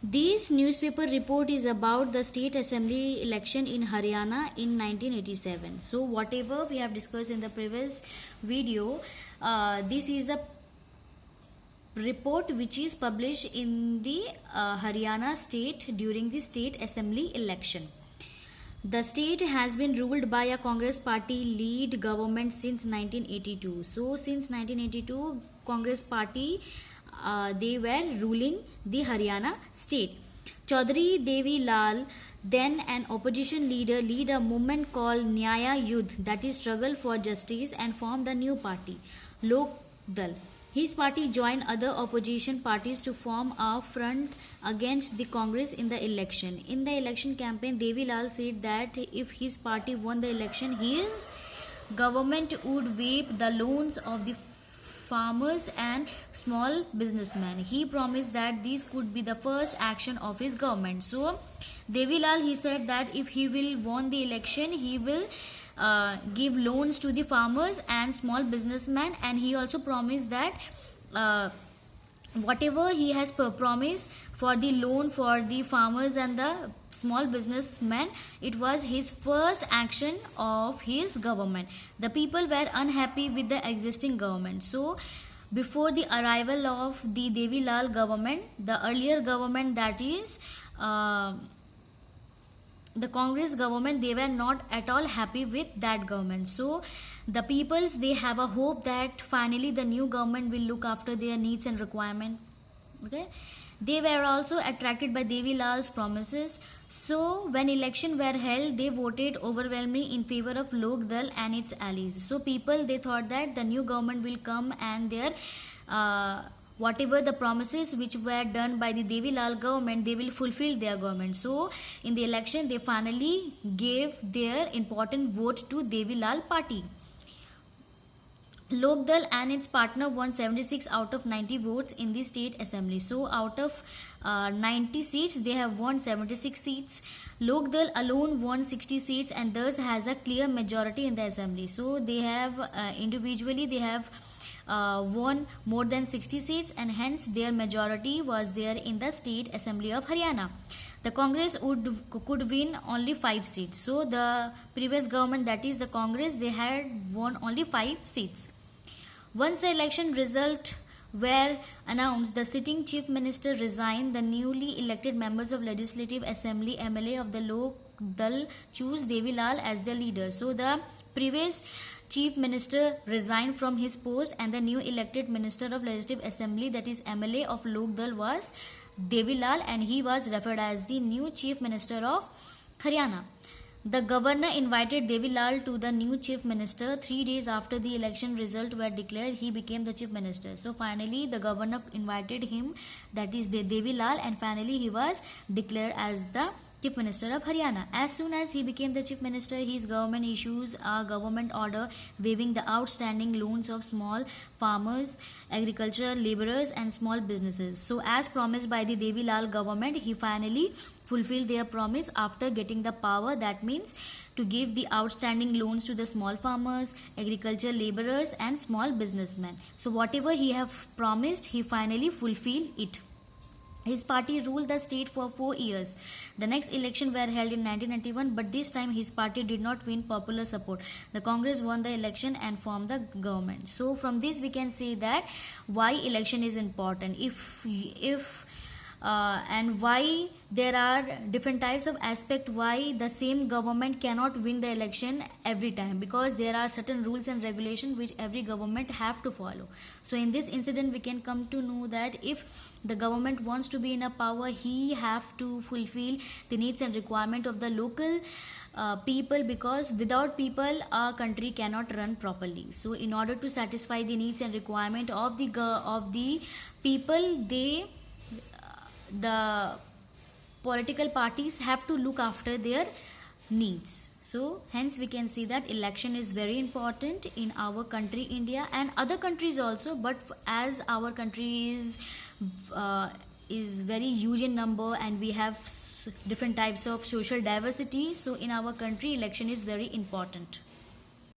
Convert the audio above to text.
This newspaper report is about the state assembly election in Haryana in 1987. So whatever we have discussed in the previous video, this is a report which is published in the Haryana state during the state assembly election. The state has been ruled by a Congress party lead government since 1982. So since 1982, Congress party they were ruling the Haryana state. Chaudhary Devi Lal, then an opposition leader, lead a movement called Nyaya Yudh, that is struggle for justice, and formed a new party, Lok Dal. His party joined other opposition parties to form a front against the Congress in the election. In the election campaign, Devi Lal said that if his party won the election, his government would waive the loans of the farmers and small businessmen. He promised that this could be the first action of his government. So Devi Lal, he said that if he will won the election, he will give loans to the farmers and small businessmen, and he also promised that whatever he has promised for the loan for the farmers and the small businessmen, it was his first action of his government. The people were unhappy with the existing government. So before the arrival of the Devi Lal government, the earlier government, that is the Congress government, they were not at all happy with that government. So the peoples, they have a hope that finally the new government will look after their needs and requirement. Okay, they were also attracted by Devi Lal's promises. So when election were held, they voted overwhelmingly in favor of Lok Dal and its allies. So people, they thought that the new government will come and their whatever the promises which were done by the Devi Lal government, they will fulfill their government. So in the election, they finally gave their important vote to Devi Lal party. Lok Dal and its partner won 76 out of 90 votes in the state assembly. So out of 90 seats, they have won 76 seats. Lok Dal alone won 60 seats and thus has a clear majority in the assembly. So they have individually, they have won more than 60 seats, and hence their majority was there in the state assembly of Haryana. The Congress could win only 5 seats. So the previous government, that is the Congress, they had won only 5 seats. Once the election result were announced, the sitting chief minister resigned. The newly elected members of legislative assembly MLA of the Lok Dal choose Devi Lal as their leader. So the previous chief minister resigned from his post, and the new elected minister of legislative assembly, that is MLA of Lok Dal, was Devi Lal, and he was referred as the new chief minister of Haryana. The governor invited Devi Lal to the new chief minister. 3 days after the election result were declared, he became the chief minister. So finally the governor invited him, that is the Devi Lal, and finally he was declared as the Chief Minister of Haryana. As soon as he became the Chief Minister, his government issues a government order waiving the outstanding loans of small farmers, agricultural laborers and small businesses. So as promised by the Devi Lal government, he finally fulfilled their promise after getting the power. That means to give the outstanding loans to the small farmers, agricultural laborers and small businessmen. So whatever he have promised, he finally fulfilled it. His party ruled the state for 4 years. The next election were held in 1991, but this time his party did not win popular support. The Congress won the election and formed the government. So from this we can say that why election is important. And why there are different types of aspect why the same government cannot win the election every time, because there are certain rules and regulations which every government have to follow. So in this incident we can come to know that if the government wants to be in a power, he have to fulfill the needs and requirement of the local people, because without people our country cannot run properly. So in order to satisfy the needs and requirement of the people, the political parties have to look after their needs. So hence we can see that election is very important in our country India and other countries also, but as our country is very huge in number and we have different types of social diversity, so in our country election is very important.